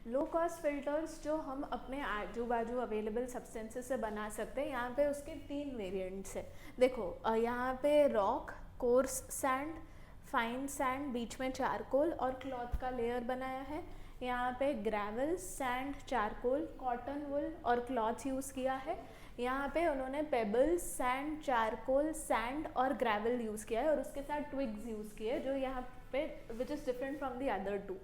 Low cost filters जो हम अपने आजू बाजू अवेलेबल सब्सटेंसेस से बना सकते हैं, यहाँ पे उसके 3 वेरिएंट्स है। देखो यहाँ पे rock, coarse sand, fine sand, बीच में चारकोल और क्लॉथ का लेयर बनाया है। यहाँ पे gravel, sand, charcoal, cotton wool और क्लॉथ यूज़ किया है। यहाँ पे उन्होंने पेबल्स, सैंड, चारकोल, सैंड और ग्रेवल यूज़ किया है और उसके साथ ट्विग्स यूज़ किए जो यहाँ पे which is different from the other two.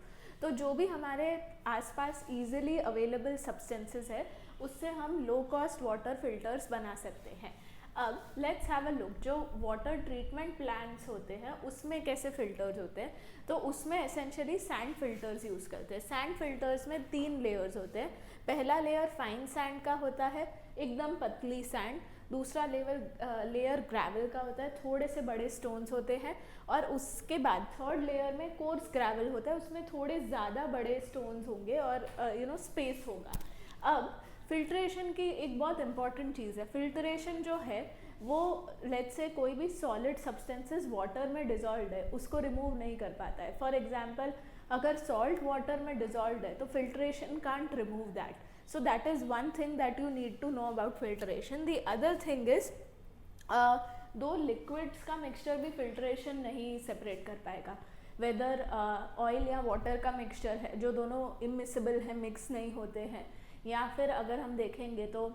तो जो भी हमारे आसपास ईजिली अवेलेबल सब्सटेंसेस है उससे हम लो कॉस्ट वाटर फिल्टर्स बना सकते हैं। अब लेट्स हैव अ लुक, जो वाटर ट्रीटमेंट प्लांट्स होते हैं उसमें कैसे फिल्टर्स होते हैं। तो उसमें एसेंशियली सैंड फिल्टर्स यूज़ करते हैं। सैंड फिल्टर्स में 3 लेयर्स होते हैं। पहला लेयर फाइन सैंड का होता है, एकदम पतली सैंड। दूसरा लेयर ग्रेवल का होता है, थोड़े से बड़े स्टोन्स होते हैं। और उसके बाद थर्ड लेयर में कोर्स ग्रेवल होता है, उसमें थोड़े ज़्यादा बड़े स्टोन्स होंगे और स्पेस होगा। अब फिल्ट्रेशन की एक बहुत इंपॉर्टेंट चीज़ है। फिल्ट्रेशन जो है वो लेट्स से कोई भी सॉलिड सब्सटेंसेस वाटर में डिजॉल्व है उसको रिमूव नहीं कर पाता है। फॉर एग्जांपल अगर सॉल्ट वाटर में डिजॉल्व है तो filtration can't remove that. So that is one thing that you need to know about filtration. The other thing is दो लिक्विड्स का मिक्सचर भी फिल्ट्रेशन नहीं सेपरेट कर पाएगा। वेदर ऑयल या वाटर का मिक्सचर है जो दोनों इमिसिबल है, मिक्स नहीं होते हैं, या फिर अगर हम देखेंगे तो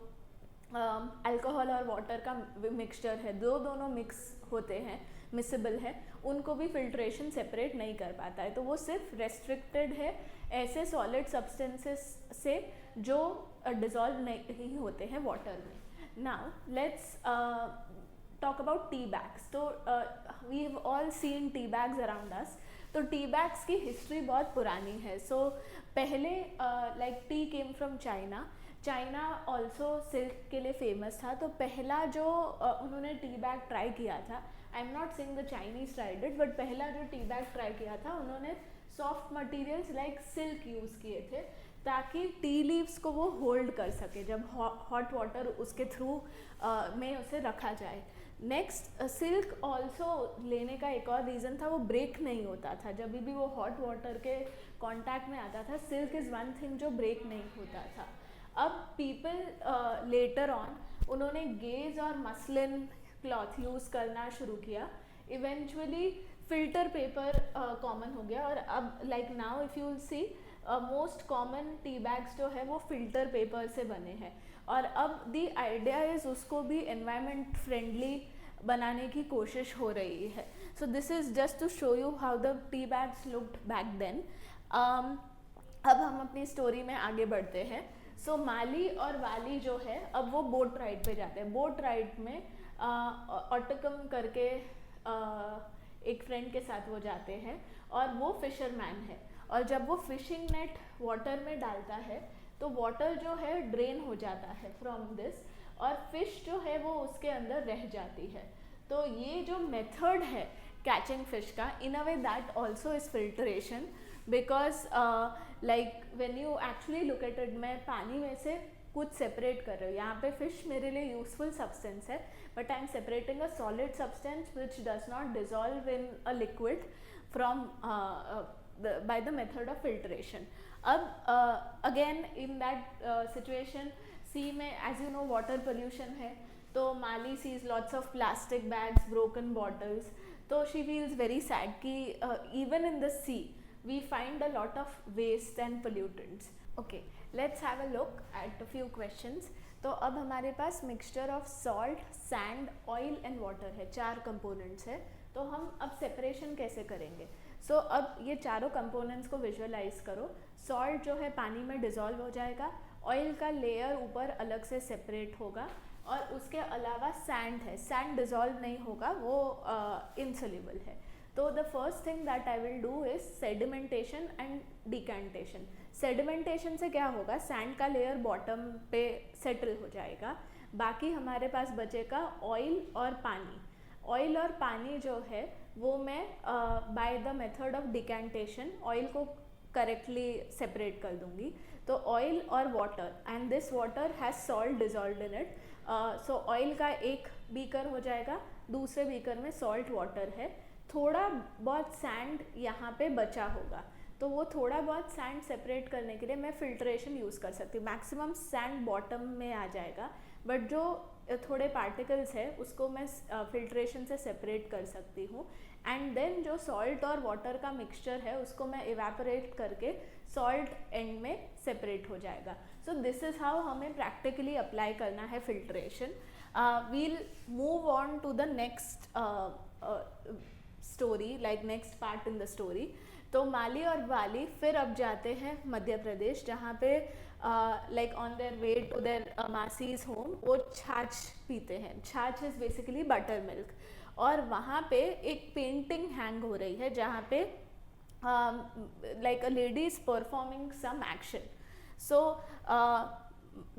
अल्कोहल और वाटर का मिक्सचर है, दोनों मिक्स होते हैं, मिसिबल है, उनको भी फिल्ट्रेशन सेपरेट नहीं कर पाता है। तो वो सिर्फ रेस्ट्रिक्टेड है ऐसे सॉलिड सब्सटेंसेस से जो डिज़ोल्व नहीं होते हैं वाटर में। Now let's talk about tea bags. तो we have all seen tea bags around us. तो टी बैग्स की हिस्ट्री बहुत पुरानी है। सो पहले like T came from China. China also silk के लिए फेमस था। तो पहला जो उन्होंने टी बैग ट्राई किया था, I am not saying the Chinese tried it, but पहला जो टी बैग ट्राई किया था उन्होंने soft materials like silk use किए थे ताकि टी लीव्स को वो होल्ड कर सके जब हॉट वाटर उसके थ्रू में उसे रखा जाए। नेक्स्ट सिल्क ऑल्सो लेने का एक और रीज़न था, वो ब्रेक नहीं होता था जब भी वो हॉट वाटर के कॉन्टैक्ट में आता था। सिल्क इज़ वन थिंग जो ब्रेक नहीं होता था। अब पीपल लेटर ऑन उन्होंने गेज और मसलिन क्लॉथ यूज़ करना शुरू किया। इवेंचुअली फिल्टर पेपर कॉमन हो गया और अब like now if you will see most common tea bags जो है वो फिल्टर पेपर से बने हैं। और अब द आइडिया इज़ उसको भी एनवायरनमेंट फ्रेंडली बनाने की कोशिश हो रही है। So this is just to show you how the tea bags looked back then. अब हम अपनी स्टोरी में आगे बढ़ते हैं। सो माली और वाली जो है अब वो बोट राइड पे जाते हैं। बोट राइड में ऑटकम करके एक फ्रेंड के साथ वो जाते हैं और वो फिशरमैन है। और जब वो फिशिंग नेट वाटर में डालता है तो वाटर जो है ड्रेन हो जाता है फ्रॉम दिस और फिश जो है वो उसके अंदर रह जाती है। तो ये जो मेथड है कैचिंग फिश का, in a way that also is filtration because like when you actually look at it, मैं पानी में से कुछ सेपरेट कर रही हूँ। यहाँ पे फिश मेरे लिए यूजफुल सब्सटेंस है but I am separating a solid substance which does not dissolve in a liquid from by the method of filtration. अब again in that situation, sea में as you know water pollution है, तो माली sees lots of plastic bags, broken bottles, तो she feels very sad कि even in the sea we find a lot of waste and pollutants. Okay, let's have a look at a few questions. तो अब हमारे पास mixture of salt, sand, oil and water है, 4 components है। तो हम अब सेपरेशन कैसे करेंगे? सो अब ये चारों कंपोनेंट्स को विजुअलाइज करो। सॉल्ट जो है पानी में डिज़ोल्व हो जाएगा, ऑयल का लेयर ऊपर अलग से सेपरेट होगा और उसके अलावा सैंड है, सैंड डिज़ोल्व नहीं होगा, वो इनसोल्यूबल है। तो the first thing that I will do is sedimentation and decantation. Sedimentation से क्या होगा, सैंड का लेयर बॉटम पे सेटल हो जाएगा, बाकी हमारे पास बचेगा ऑयल और पानी। ऑयल और पानी जो है वो मैं by the method of decantation oil को करेक्टली सेपरेट कर दूंगी। तो ऑयल और water and this water has salt dissolved in it. So oil का एक बीकर हो जाएगा, दूसरे बीकर में सॉल्ट वाटर है, थोड़ा बहुत सैंड यहाँ पे बचा होगा। तो वो थोड़ा बहुत सैंड सेपरेट करने के लिए मैं फिल्ट्रेशन यूज़ कर सकती हूँ। मैक्सिमम सैंड बॉटम में आ जाएगा, बट जो थोड़े पार्टिकल्स है उसको मैं फिल्ट्रेशन से सेपरेट कर सकती हूँ। एंड देन जो सॉल्ट और वाटर का मिक्सचर है उसको मैं इवेपोरेट करके सॉल्ट एंड में सेपरेट हो जाएगा। सो दिस इज़ हाउ हमें प्रैक्टिकली अप्लाई करना है filtration. We'll move on to the next story, like next part in the story. तो माली और वाली फिर अब जाते हैं मध्य प्रदेश, जहाँ पे like on their way to their मासीज होम वो छाछ पीते हैं। छाछ इज़ बेसिकली बटर मिल्क। और वहाँ पे एक पेंटिंग हैंग हो रही है जहाँ पे like a lady is performing some action. So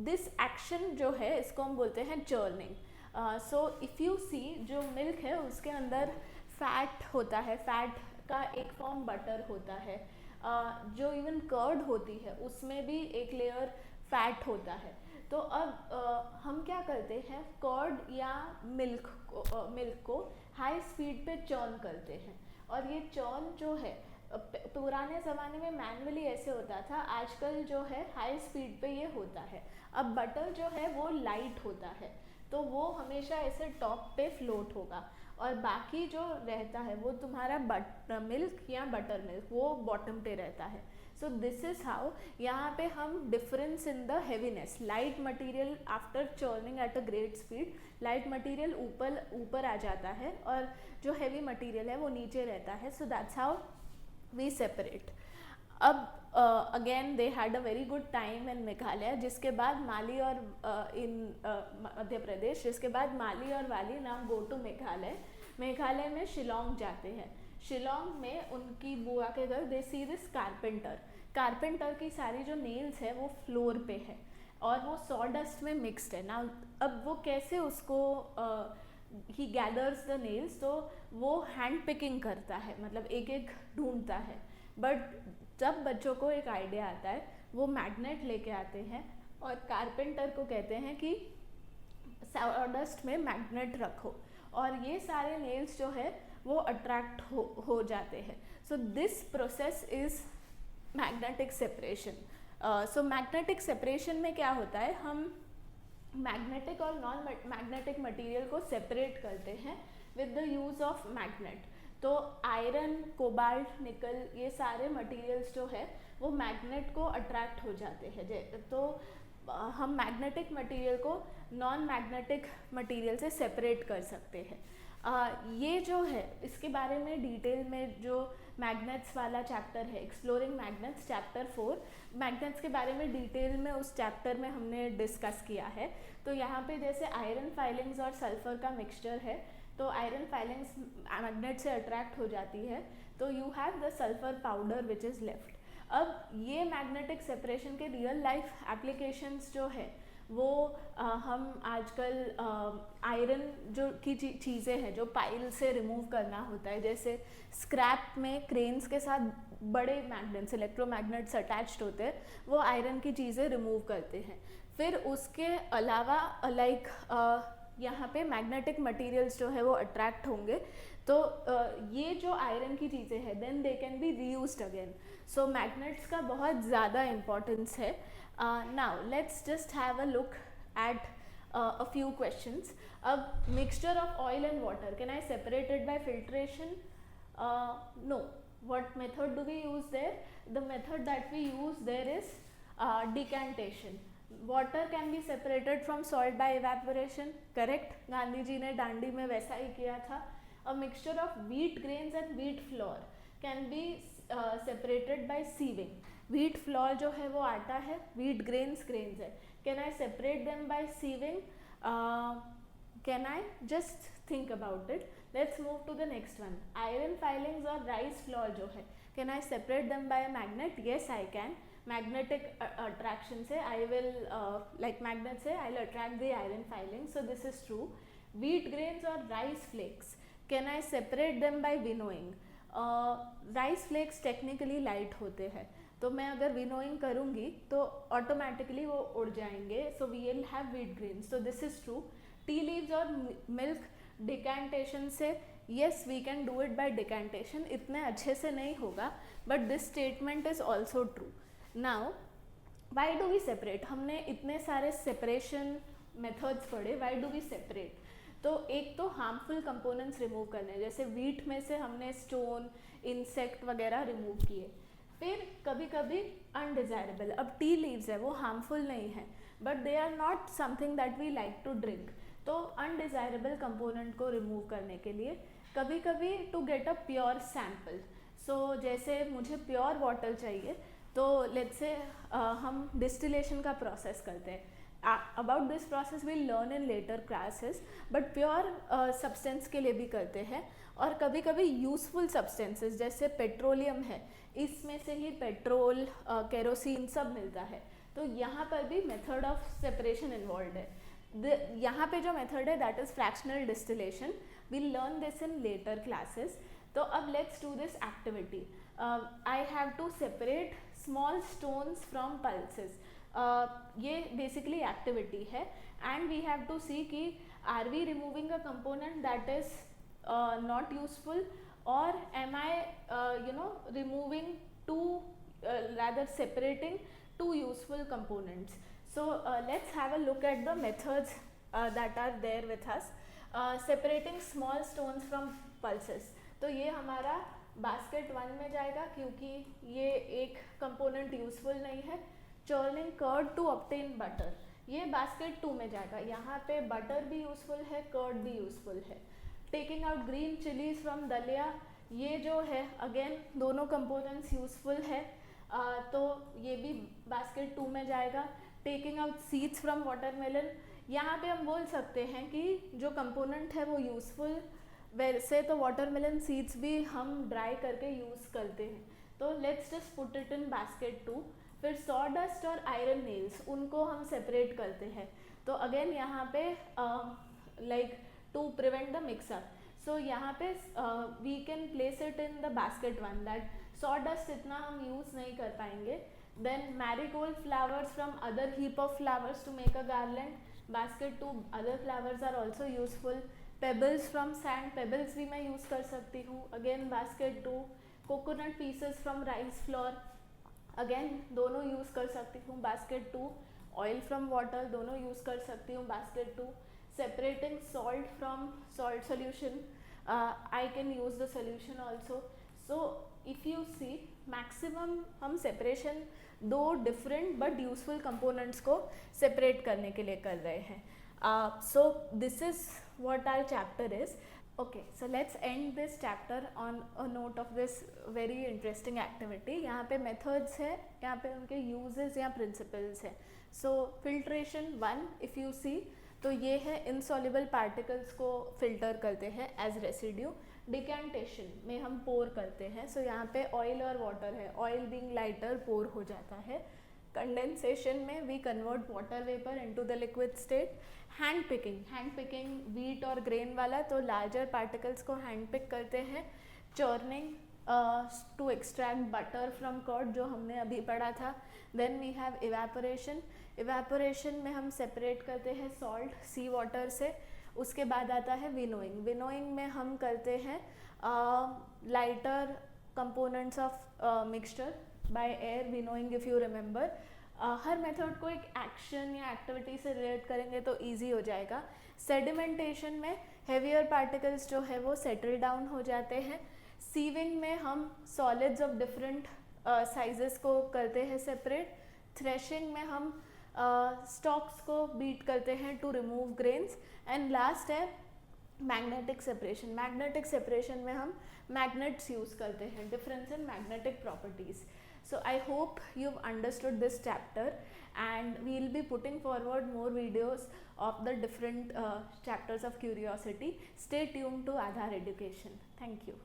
this action जो है इसको हम बोलते हैं churning. So if you see जो मिल्क है उसके अंदर फैट होता है, फैट का एक फॉर्म बटर होता है। जो इवन कर्ड होती है उसमें भी एक लेयर फैट होता है। तो अब हम क्या करते हैं, कर्ड या मिल्क को हाई स्पीड पे चर्न करते हैं। और ये चर्न जो है पुराने ज़माने में मैनुअली ऐसे होता था, आजकल जो है हाई स्पीड पे ये होता है। अब बटर जो है वो लाइट होता है, तो वो हमेशा ऐसे टॉप पे फ्लोट होगा, और बाकी जो रहता है वो तुम्हारा मिल्क या बटर मिल्क वो बॉटम पे रहता है। सो दिस इज़ हाउ यहाँ पे हम difference in the heaviness, light material after churning at a great speed, light material ऊपर आ जाता है और जो हैवी मटेरियल है वो नीचे रहता है। So that's how we separate. अब again they had a very good time in Meghalaya, जिसके बाद माली और इन मध्य प्रदेश, जिसके बाद माली और वाली now go to Meghalaya. Meghalaya में शिलोंग जाते हैं। शिलोंग में उनकी बुआ के घर दे सी दिस कारपेंटर की सारी जो नेल्स है वो फ्लोर पे है और वो सॉडस्ट में मिक्स्ड है ना। अब वो कैसे उसको ही गैदर्स द नेल्स, तो वो हैंड पिकिंग करता है, मतलब एक एक ढूंढता है। बट जब बच्चों को एक आइडिया आता है वो मैग्नेट लेके आते हैं और कारपेंटर को कहते हैं कि सॉडस्ट में मैग्नेट रखो, और ये सारे नेल्स जो है वो अट्रैक्ट हो जाते हैं। So this process is magnetic separation. So magnetic separation में क्या होता है, हम मैग्नेटिक और नॉन मैग्नेटिक मटेरियल को सेपरेट करते हैं with the use of magnet. तो आयरन, कोबाल्ट, निकल, ये सारे मटेरियल्स जो है वो मैग्नेट को अट्रैक्ट हो जाते हैं। तो हम मैग्नेटिक मटेरियल को नॉन मैग्नेटिक मटेरियल से सेपरेट कर सकते हैं। ये जो है इसके बारे में डिटेल में जो मैग्नेट्स वाला चैप्टर है, एक्सप्लोरिंग मैग्नेट्स चैप्टर 4, मैग्नेट्स के बारे में डिटेल में उस चैप्टर में हमने डिस्कस किया है। तो यहाँ पे जैसे आयरन फाइलिंग्स और सल्फर का मिक्सचर है, तो आयरन फाइलिंग्स मैग्नेट से अट्रैक्ट हो जाती है, तो you have the sulphur powder which is left. अब ये मैग्नेटिक सेपरेशन के रियल लाइफ एप्लीकेशंस जो है वो हम आजकल आयरन जो की चीज़ें हैं जो पाइल से रिमूव करना होता है, जैसे स्क्रैप में क्रेन्स के साथ बड़े मैग्नेट्स, इलेक्ट्रोमैग्नेट्स अटैच्ड होते हैं, वो आयरन की चीज़ें रिमूव करते हैं। फिर उसके अलावा लाइक यहाँ पे मैग्नेटिक मटेरियल्स जो है वो अट्रैक्ट होंगे, तो ये जो आयरन की चीज़ें हैं then they can be reused again. So magnets का बहुत ज़्यादा इम्पोर्टेंस है। Now let's just have a look at a few questions. Mixture of oil and water, can I separate it by filtration? No. What method do we use there? The method that we use there is decantation. Water can be separated from salt by evaporation, correct? Gandhi ji ने डांडी में वैसा ही किया था. A mixture of wheat grains and wheat flour can be separated by sieving. Wheat flour जो है वो आटा है, wheat grains है. Can I separate them by sieving? Can I? Just think about it. Let's move to the next one. Iron filings or rice flour जो है, can I separate them by a magnet? Yes, I can. Magnetic attraction से I will like magnet से I'll attract the iron filings. So this is true. Wheat grains or rice flakes, can I separate them by winnowing? Rice flakes technically light होते हैं, तो मैं अगर winnowing करूँगी तो automatically वो उड़ जाएंगे. So we will have wheat grains. So this is true. Tea leaves और मिल्क डिकेंटेशन से yes we can do it by decantation, इतने अच्छे से नहीं होगा, but this statement is also true. Now why do we separate, हमने इतने सारे सेपरेशन मेथड्स पढ़े, वाई डू वी सेपरेट. तो एक तो हार्मफुल कंपोनेंट्स रिमूव करने, जैसे वीट में से हमने स्टोन, इंसेक्ट वगैरह रिमूव किए. फिर कभी कभी अनडिज़ायरेबल, अब टी लीव्स है वो हार्मफुल नहीं है but they are not something that we like to drink, तो अनडिज़ायरेबल कंपोनेंट को रिमूव करने के लिए कभी कभी to get a pure sample. So जैसे मुझे प्योर वाटर चाहिए, तो लेट्स से हम डिस्टिलेशन का प्रोसेस करते हैं. About this process we learn in later classes, but pure substance के लिए भी करते हैं. और कभी कभी यूजफुल सब्सटेंसेस जैसे पेट्रोलियम है, इसमें से ही पेट्रोल, केरोसिन सब मिलता है, तो यहाँ पर भी मेथड ऑफ सेपरेशन इन्वॉल्व है. यहाँ पे जो मेथड है that is fractional distillation, we learn this in later classes. तो अब let's do this activity. I have to separate small stones from pulses. ये बेसिकली एक्टिविटी है and we have to see कि are we removing a component that is not useful, or am I removing two, rather separating two useful components. So let's have a look at the methods that are there with us. Separating small stones from pulses, तो ये हमारा basket 1 में जाएगा क्योंकि ये एक component useful नहीं है. Churning curd to obtain butter, ये बास्केट 2 में जाएगा. यहाँ पे बटर भी यूजफुल है, कर्ड भी यूजफुल है. Taking out green chillies from दलिया, ये जो है अगेन दोनों कंपोनेंट्स यूजफुल है, तो ये भी बास्केट 2 में जाएगा. Taking out seeds from watermelon, यहाँ पे हम बोल सकते हैं कि जो कंपोनेंट है वो यूजफुल, वैसे तो वाटरमेलन सीड्स भी हम ड्राई करके यूज़ करते हैं, तो let's just put it in basket 2. फिर सॉडस्ट और आयरन नेल्स, उनको हम सेपरेट करते हैं. तो अगेन यहाँ पे like to prevent the mix up, so यहाँ पे we can place it in the basket 1, that sawdust इतना हम use नहीं कर पाएंगे. Then marigold flowers from other heap of flowers to make a garland, basket 2, other flowers are also useful. Pebbles from sand, pebbles भी मैं use कर सकती हूँ, again basket 2. coconut pieces from rice flour, again दोनों use कर सकती हूँ, basket 2. oil from water, दोनों use कर सकती हूँ, basket 2. separating salt from salt solution, I can use the solution also. So if you see maximum हम separation दो different but useful components को separate करने के लिए कर रहे हैं. So this is what our chapter is. Okay, so let's end this chapter on a note of this very interesting activity. यहाँ पे methods है, यहाँ पे उनके uses या principles है. So filtration 1, if you see, तो ये है इनसॉल्युबल पार्टिकल्स को फिल्टर करते हैं एज रेसिड्यू. डिकेंटेशन में हम पोर करते हैं, सो यहाँ पे ऑयल और वाटर है, ऑयल बीइंग लाइटर पोर हो जाता है. कंडेंसेशन में we convert water vapour into the liquid state. Hand picking wheat और ग्रेन वाला, तो लार्जर पार्टिकल्स को हैंड पिक करते हैं. Churning to extract butter from curd, जो हमने अभी पढ़ा था. देन वी हैव इवेपोरेशन में हम सेपरेट करते हैं सॉल्ट सी वाटर से. उसके बाद आता है विनोइंग में हम करते हैं lighter components of mixture by air winnowing, if you remember. Her method को एक एक्शन या एक्टिविटी से रिलेट करेंगे तो इजी हो जाएगा. सेडिमेंटेशन में हेवियर पार्टिकल्स जो है वो सेटल डाउन हो जाते हैं. सीविंग में हम सॉलिड्स ऑफ डिफरेंट साइजेस को करते हैं सेपरेट. थ्रेशिंग में हम स्टॉक्स को बीट करते हैं to remove grains. And last है मैग्नेटिक सेपरेशन में हम मैग्नेट्स यूज़ करते हैं, difference in magnetic properties. So I hope you've understood this chapter, and we'll be putting forward more videos of the different chapters of curiosity. Stay tuned to Aadhaar Education. Thank you.